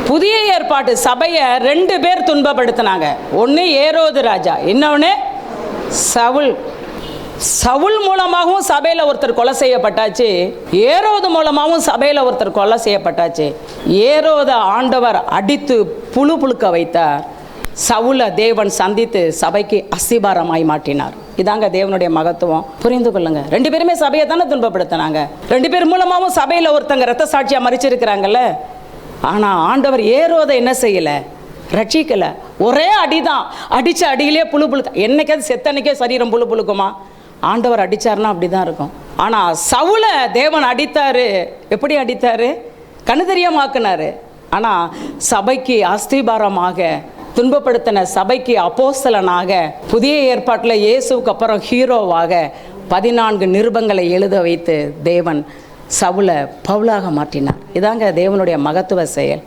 புதிய ஏற்பாட்டு சபையை 2 பேர் துன்பப்படுத்தினாங்க. ஒன்று ஏரோது ராஜா, இன்னொன்று சவுல். சவுல் மூலமாகவும் சபையில் ஒருத்தர் கொலை செய்யப்பட்டாச்சு, ஏரோது மூலமாகவும் சபையில் ஒருத்தர் கொலை செய்யப்பட்டாச்சு. ஏரோத ஆண்டவர் அடித்து புழுக்க வைத்தார். சவுலை தேவன் சந்தித்து சபைக்கு அஸ்திபாரமாய் மாற்றினார். இதாங்க தேவனுடைய மகத்துவம். புரிந்து கொள்ளுங்க. 2 பேருமே சபையை தானே துன்பப்படுத்தினாங்க. 2 பேர் மூலமாகவும் சபையில் ஒருத்தங்க ரத்த சாட்சியா மறிச்சிருக்கிறாங்கல்ல. ஆனால் ஆண்டவர் ஏரோதை என்ன செய்யலை? ரட்சிக்கலை. ஒரே அடிதான், அடித்த அடியிலே புழுக்க. என்னைக்காவது செத்தன்னைக்கே சரீரம் புழுக்குமா? ஆண்டவர் அடித்தார்னா அப்படி தான் இருக்கும். ஆனால் சவுலை தேவன் அடித்தார். எப்படி அடித்தார்? கண்ணு தெரியாமாக்குனார். ஆனால் சபைக்கு அஸ்திபாரமாக, துன்பப்படுத்தின சபைக்கு அப்போஸ்தலனாக, புதிய ஏற்பாட்டில் இயேசுவுக்கு அப்புறம் ஹீரோவாக 14 நிருபங்களை எழுத வைத்து தேவன் சவுலை பவுலாக மாற்றினார். இதாங்க தேவனுடைய மகத்துவ செயல்.